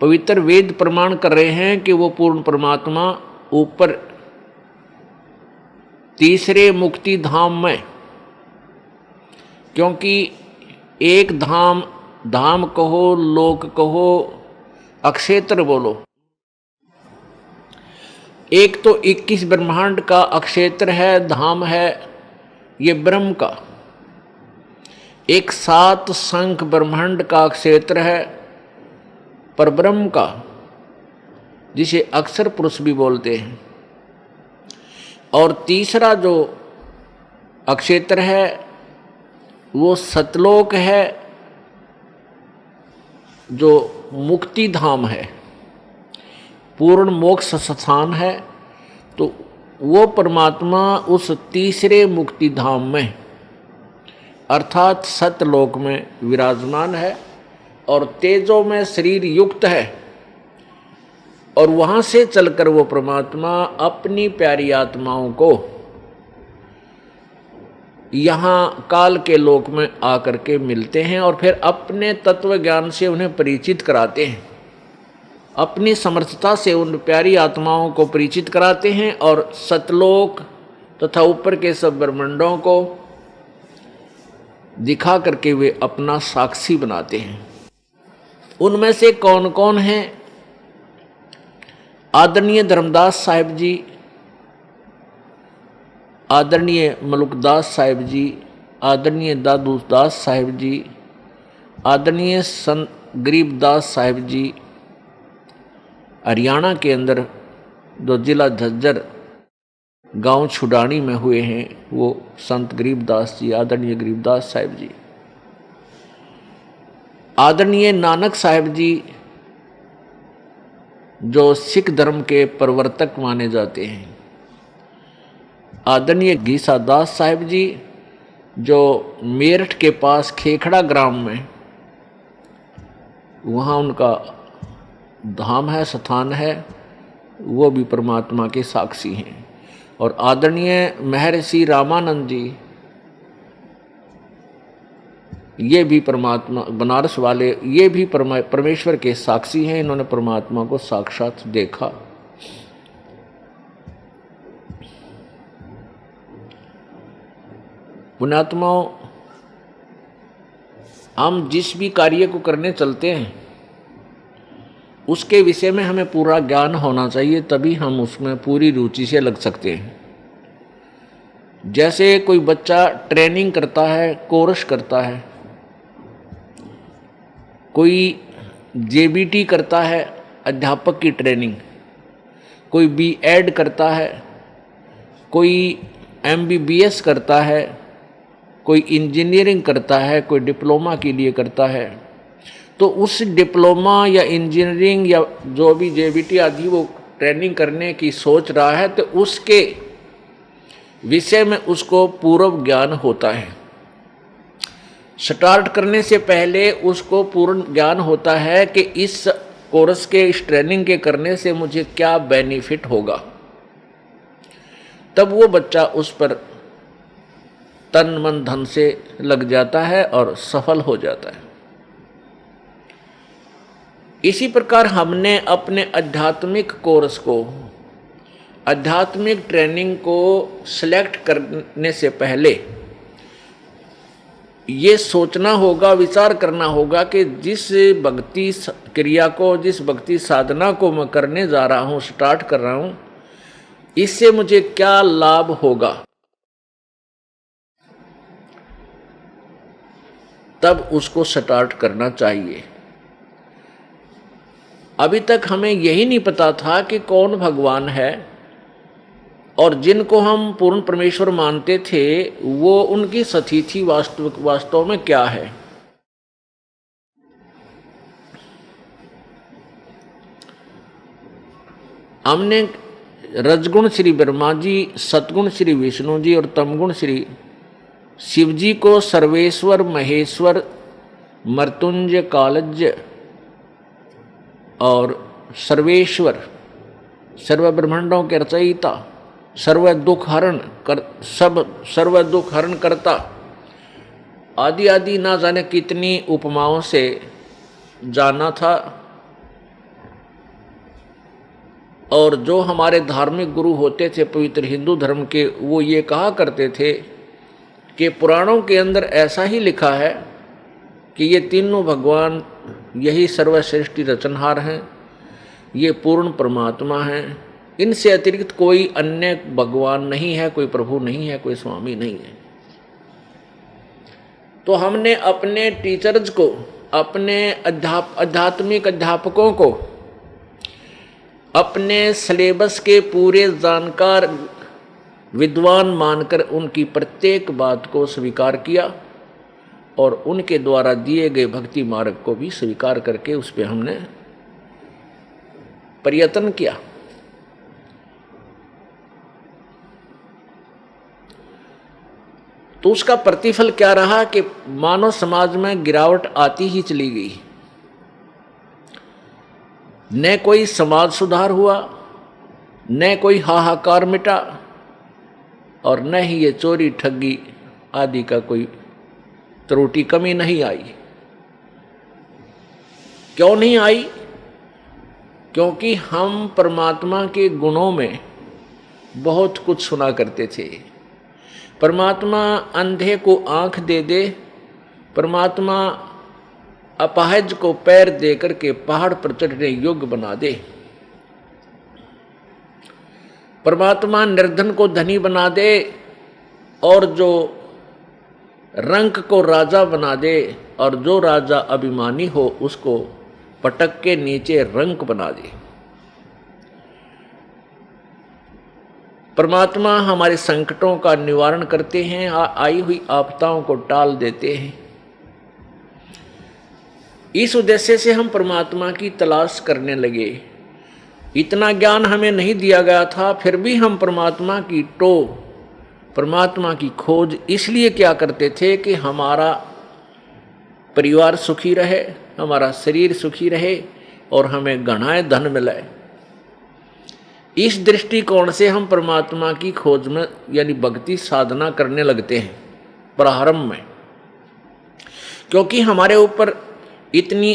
पवित्र वेद प्रमाण कर रहे हैं कि वो पूर्ण परमात्मा ऊपर तीसरे मुक्ति धाम में, क्योंकि एक धाम, धाम कहो, लोक कहो, अक्षेत्र बोलो, एक तो 21 ब्रह्मांड का अक्षेत्र है, धाम है ये ब्रह्म का। एक 7 संख ब्रह्मांड का क्षेत्र है परब्रह्म का, जिसे अक्षर पुरुष भी बोलते हैं। और तीसरा जो अक्षेत्र है वो सतलोक है, जो मुक्ति धाम है, पूर्ण मोक्ष स्थान है। तो वो परमात्मा उस तीसरे मुक्ति धाम में अर्थात सतलोक में विराजमान है और तेजो में शरीर युक्त है। और वहाँ से चलकर वो परमात्मा अपनी प्यारी आत्माओं को यहाँ काल के लोक में आकर के मिलते हैं और फिर अपने तत्व ज्ञान से उन्हें परिचित कराते हैं, अपनी समर्थता से उन प्यारी आत्माओं को परिचित कराते हैं और सतलोक तथा ऊपर के सब ब्रह्मांडों को दिखा करके वे अपना साक्षी बनाते हैं। उनमें से कौन कौन हैं? आदरणीय धर्मदास साहिब जी, आदरणीय मलुकदास साहिब जी, आदरणीय दादू दास साहिब जी, आदरणीय संत गरीबदास साहिब जी, हरियाणा के अंदर जो जिला झज्जर गांव छुडानी में हुए हैं वो संत गरीबदास जी, आदरणीय गरीबदास साहिब जी, आदरणीय नानक साहिब जी जो सिख धर्म के प्रवर्तक माने जाते हैं, आदरणीय गीसा दास साहिब जी जो मेरठ के पास खेखड़ा ग्राम में वहाँ उनका धाम है, स्थान है, वो भी परमात्मा के साक्षी हैं। और आदरणीय महर्षि रामानंद जी, ये भी परमात्मा, बनारस वाले, ये भी परमेश्वर के साक्षी हैं। इन्होंने परमात्मा को साक्षात देखा। पुण्यात्माओं, हम जिस भी कार्य को करने चलते हैं उसके विषय में हमें पूरा ज्ञान होना चाहिए, तभी हम उसमें पूरी रुचि से लग सकते हैं। जैसे कोई बच्चा ट्रेनिंग करता है, कोर्स करता है, कोई जेबीटी करता है, अध्यापक की ट्रेनिंग, कोई बीएड करता है, कोई एमबीबीएस करता है, कोई इंजीनियरिंग करता है, कोई डिप्लोमा के लिए करता है। तो उस डिप्लोमा या इंजीनियरिंग या जो भी जेबीटी आदि वो ट्रेनिंग करने की सोच रहा है, तो उसके विषय में उसको पूर्व ज्ञान होता है। स्टार्ट करने से पहले उसको पूर्ण ज्ञान होता है कि इस कोर्स के, इस ट्रेनिंग के करने से मुझे क्या बेनिफिट होगा। तब वो बच्चा उस पर तन मन धन से लग जाता है और सफल हो जाता है। इसी प्रकार हमने अपने आध्यात्मिक कोर्स को, आध्यात्मिक ट्रेनिंग को सिलेक्ट करने से पहले ये सोचना होगा, विचार करना होगा कि जिस भक्ति क्रिया को, जिस भक्ति साधना को मैं करने जा रहा हूँ, स्टार्ट कर रहा हूँ, इससे मुझे क्या लाभ होगा। तब उसको स्टार्ट करना चाहिए। अभी तक हमें यही नहीं पता था कि कौन भगवान है और जिनको हम पूर्ण परमेश्वर मानते थे वो उनकी स्थिति वास्तव में क्या है। हमने रजगुण श्री ब्रह्मा जी, सतगुण श्री विष्णु जी और तमगुण श्री शिव जी को सर्वेश्वर, महेश्वर, मृत्युंजय, कालज्य और सर्वेश्वर, सर्व ब्रह्मांडों के रचयिता, सर्व दुख हरण करता आदि आदि ना जाने कितनी उपमाओं से जाना था। और जो हमारे धार्मिक गुरु होते थे पवित्र हिंदू धर्म के, वो ये कहा करते थे कि पुराणों के अंदर ऐसा ही लिखा है कि ये तीनों भगवान यही सर्वश्रेष्ठ रचनहार हैं, ये पूर्ण परमात्मा हैं, इनसे अतिरिक्त कोई अन्य भगवान नहीं है, कोई प्रभु नहीं है, कोई स्वामी नहीं है। तो हमने अपने टीचर्स को, अपने आध्यात्मिक अध्यापकों को अपने सिलेबस के पूरे जानकार विद्वान मानकर उनकी प्रत्येक बात को स्वीकार किया और उनके द्वारा दिए गए भक्ति मार्ग को भी स्वीकार करके उस पर हमने प्रयत्न किया। तो उसका प्रतिफल क्या रहा कि मानव समाज में गिरावट आती ही चली गई। न कोई समाज सुधार हुआ, न कोई हाहाकार मिटा, और न ही ये चोरी ठगी आदि का कोई त्रुटि कमी नहीं आई। क्यों नहीं आई? क्योंकि हम परमात्मा के गुणों में बहुत कुछ सुना करते थे। परमात्मा अंधे को आंख दे दे, परमात्मा अपाहिज को पैर दे करके पहाड़ पर चढ़ने योग्य बना दे, परमात्मा निर्धन को धनी बना दे और जो रंक को राजा बना दे, और जो राजा अभिमानी हो उसको पटक के नीचे रंक बना दे। परमात्मा हमारे संकटों का निवारण करते हैं, आई हुई आपदाओं को टाल देते हैं। इस उद्देश्य से हम परमात्मा की तलाश करने लगे। इतना ज्ञान हमें नहीं दिया गया था, फिर भी हम परमात्मा की परमात्मा की खोज इसलिए क्या करते थे कि हमारा परिवार सुखी रहे, हमारा शरीर सुखी रहे और हमें घना धन मिले। इस दृष्टिकोण से हम परमात्मा की खोज में यानी भक्ति साधना करने लगते हैं प्रारंभ में, क्योंकि हमारे ऊपर इतनी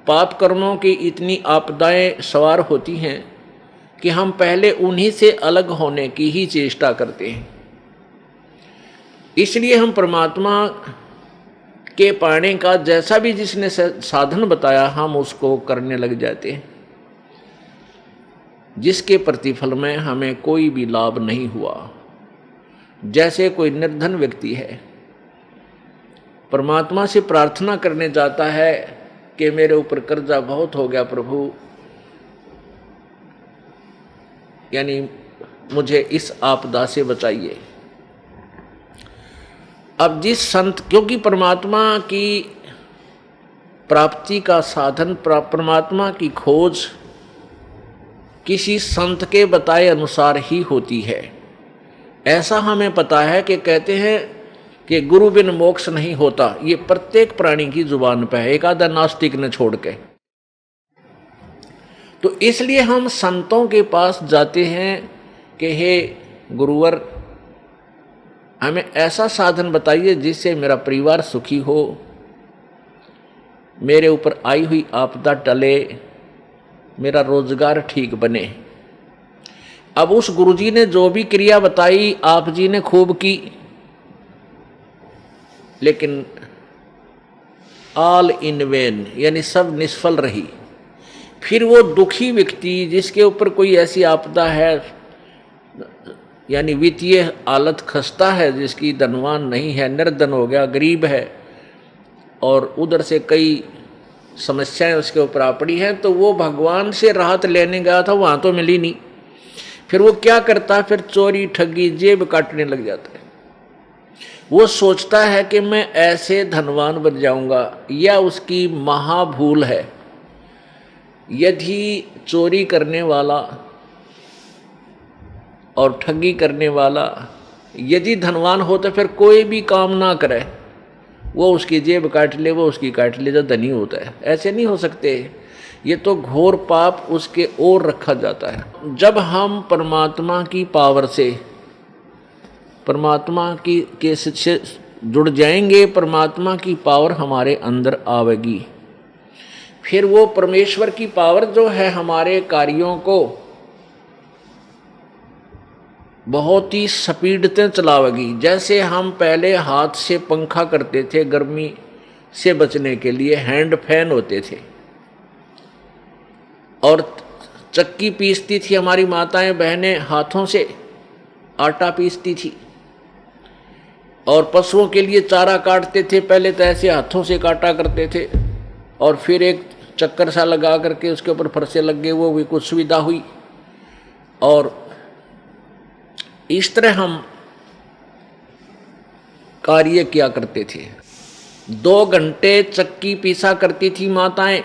पाप कर्मों की इतनी आपदाएं सवार होती हैं कि हम पहले उन्हीं से अलग होने की ही चेष्टा करते हैं। इसलिए हम परमात्मा के पाने का जैसा भी जिसने साधन बताया हम उसको करने लग जाते हैं, जिसके प्रतिफल में हमें कोई भी लाभ नहीं हुआ। जैसे कोई निर्धन व्यक्ति है, परमात्मा से प्रार्थना करने जाता है कि मेरे ऊपर कर्जा बहुत हो गया प्रभु, यानी मुझे इस आपदा से बचाइए। अब जिस संत, क्योंकि परमात्मा की प्राप्ति का साधन, परमात्मा की खोज किसी संत के बताए अनुसार ही होती है। ऐसा हमें पता है कि कहते हैं कि गुरु बिन मोक्ष नहीं होता, ये प्रत्येक प्राणी की जुबान पे है, एक आधा नास्तिक ने छोड़ के। तो इसलिए हम संतों के पास जाते हैं कि हे गुरुवर, हमें ऐसा साधन बताइए जिससे मेरा परिवार सुखी हो, मेरे ऊपर आई हुई आपदा टले, मेरा रोजगार ठीक बने। अब उस गुरुजी ने जो भी क्रिया बताई आप जी ने खूब की, लेकिन ऑल इन वेन, यानी सब निष्फल रही। फिर वो दुखी व्यक्ति जिसके ऊपर कोई ऐसी आपदा है, यानी वित्तीय हालत खस्ता है, जिसकी धनवान नहीं है, निर्धन हो गया, गरीब है, और उधर से कई समस्याएं उसके ऊपर आ पड़ी हैं, तो वो भगवान से राहत लेने गया था, वहाँ तो मिली नहीं। फिर वो क्या करता है? फिर चोरी ठगी जेब काटने लग जाता है। वो सोचता है कि मैं ऐसे धनवान बन जाऊंगा, या उसकी महाभूल है। यदि चोरी करने वाला और ठगी करने वाला यदि धनवान हो तो फिर कोई भी काम ना करे, वो उसकी जेब काट ले, वो उसकी काट ले जो धनी होता है। ऐसे नहीं हो सकते, ये तो घोर पाप उसके ओर रखा जाता है। जब हम परमात्मा की पावर से, परमात्मा की के से जुड़ जाएंगे, परमात्मा की पावर हमारे अंदर आवेगी, फिर वो परमेश्वर की पावर जो है हमारे कार्यों को बहुत ही स्पीड से चलावेगी। जैसे हम पहले हाथ से पंखा करते थे, गर्मी से बचने के लिए हैंड फैन होते थे, और चक्की पीसती थी हमारी माताएं बहनें, हाथों से आटा पीसती थी। और पशुओं के लिए चारा काटते थे, पहले तो ऐसे हाथों से काटा करते थे, और फिर एक चक्कर सा लगा करके उसके ऊपर फरसे लग गए, वो भी कुछ सुविधा हुई। और इस तरह हम कार्य किया करते थे। 2 घंटे चक्की पीसा करती थी माताएं,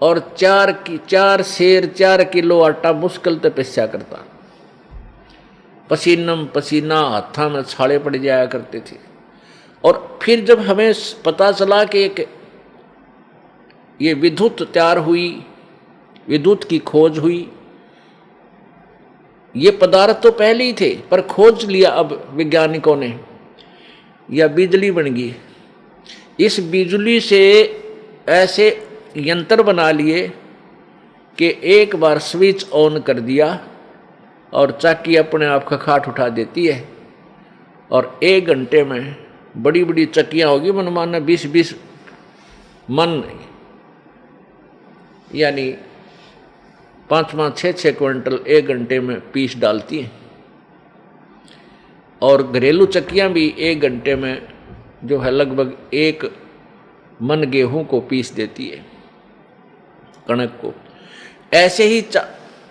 और 4 किलो आटा मुश्किल से पिसा करता। पसीनम पसीना, हाथा में छाले पड़ जाया करते थे। और फिर जब हमें पता चला कि ये विद्युत तैयार हुई, विद्युत की खोज हुई, ये पदार्थ तो पहले ही थे पर खोज लिया अब वैज्ञानिकों ने, या बिजली बन गई। इस बिजली से ऐसे यंत्र बना लिए कि एक बार स्विच ऑन कर दिया और चक्की अपने आप खखाट उठा देती है, और 1 घंटे में बड़ी बड़ी चक्कियाँ होगी, मनमाना 20-20 मन, यानी 5-5, 6-6 क्विंटल 1 घंटे में पीस डालती हैं। और घरेलू चक्कियाँ भी 1 घंटे में जो है लगभग 1 मन गेहूं को पीस देती है, कणक को। ऐसे ही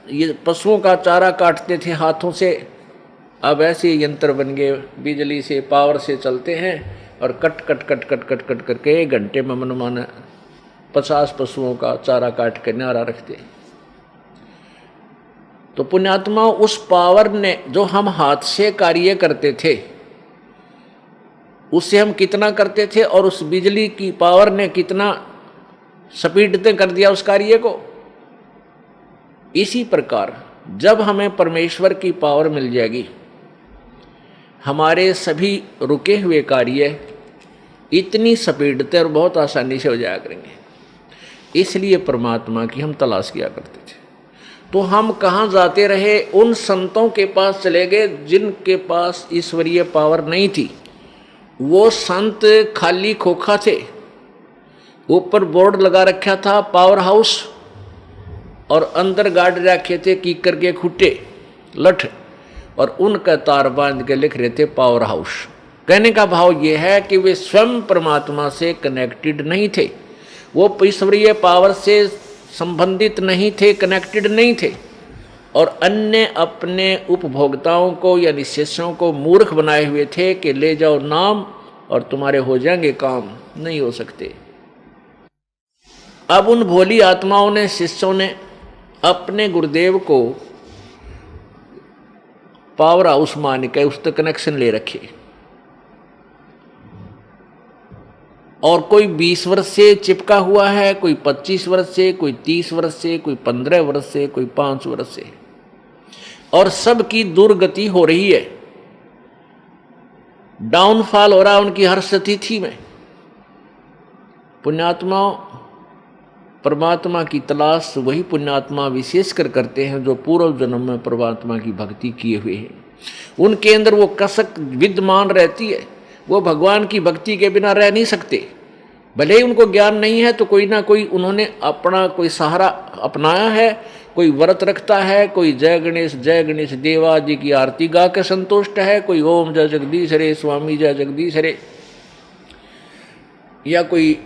ये पशुओं का चारा काटते थे हाथों से, अब ऐसे यंत्र बन गए, बिजली से, पावर से चलते हैं, और cut cut cut cut cut cut करके 1 घंटे में मनमाना 50 पशुओं का चारा काट कर न्यारा रखते। तो पुण्यात्मा, उस पावर ने, जो हम हाथ से कार्य करते थे, उससे हम कितना करते थे, और उस बिजली की पावर ने कितना स्पीड से कर दिया उस कार्य को। इसी प्रकार जब हमें परमेश्वर की पावर मिल जाएगी, हमारे सभी रुके हुए कार्य इतनी स्पीड से और बहुत आसानी से हो जाया करेंगे। इसलिए परमात्मा की हम तलाश किया करते थे। तो हम कहाँ जाते रहे? उन संतों के पास चले गए जिनके पास ईश्वरीय पावर नहीं थी। वो संत खाली खोखा थे, ऊपर बोर्ड लगा रखा था पावर हाउस, और अंदर गाड़ रखे थे कीकर के खुट्टे लठ, और उनका तार बांध के लिख रहे थे पावर हाउस। कहने का भाव ये है कि वे स्वयं परमात्मा से कनेक्टेड नहीं थे, वो ईश्वरीय पावर से संबंधित नहीं थे, कनेक्टेड नहीं थे, और अन्य अपने उपभोक्ताओं को यानी शिष्यों को मूर्ख बनाए हुए थे कि ले जाओ नाम और तुम्हारे हो जाएंगे काम। नहीं हो सकते। अब उन भोली आत्माओं ने, शिष्यों ने अपने गुरुदेव को पावर हाउस मान के उस तक कनेक्शन ले रखे, और कोई 20 वर्ष से चिपका हुआ है, कोई 25 वर्ष से, कोई 30 वर्ष से, कोई 15 वर्ष से, कोई 5 वर्ष से, और सबकी दुर्गति हो रही है, डाउनफॉल हो रहा है उनकी हर स्थिति में। पुण्यात्मा, परमात्मा की तलाश वही पुण्यात्मा विशेषकर करते हैं जो पूर्व जन्म में परमात्मा की भक्ति किए हुए हैं। उनके अंदर वो कसक विद्यमान रहती है, वो भगवान की भक्ति के बिना रह नहीं सकते। भले ही उनको ज्ञान नहीं है तो कोई ना कोई उन्होंने अपना कोई सहारा अपनाया है, कोई व्रत रखता है, कोई जय गणेश देवा जी की आरती गा के संतुष्ट है, कोई ओम जय जगदीश हरे स्वामी जय जगदीश हरे, या कोई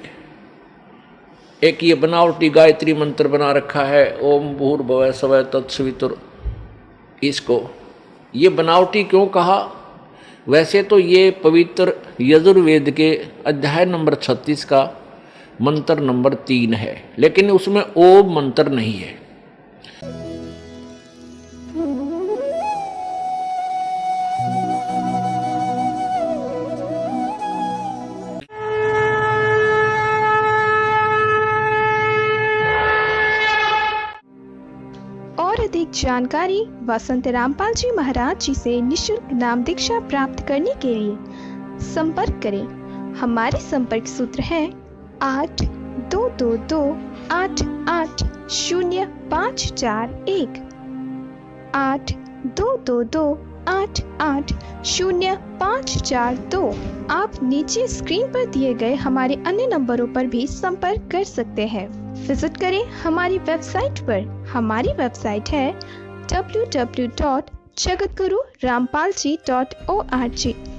एक ये बनावटी गायत्री मंत्र बना रखा है ओम भूर्भुवः स्वः तत्सवितुर। इसको ये बनावटी क्यों कहा? वैसे तो ये पवित्र यजुर्वेद के अध्याय नंबर 36 का मंत्र नंबर 3 है, लेकिन उसमें ओम मंत्र नहीं है। अधिक जानकारी वसंत रामपाल जी महाराज जी से निशुल्क नाम दीक्षा प्राप्त करने के लिए संपर्क करें। हमारे संपर्क सूत्र है 8222880541 8 9228800542। आप नीचे स्क्रीन पर दिए गए हमारे अन्य नंबरों पर भी संपर्क कर सकते हैं। विजिट करें हमारी वेबसाइट पर। हमारी वेबसाइट है www.jagatgururampalji.org।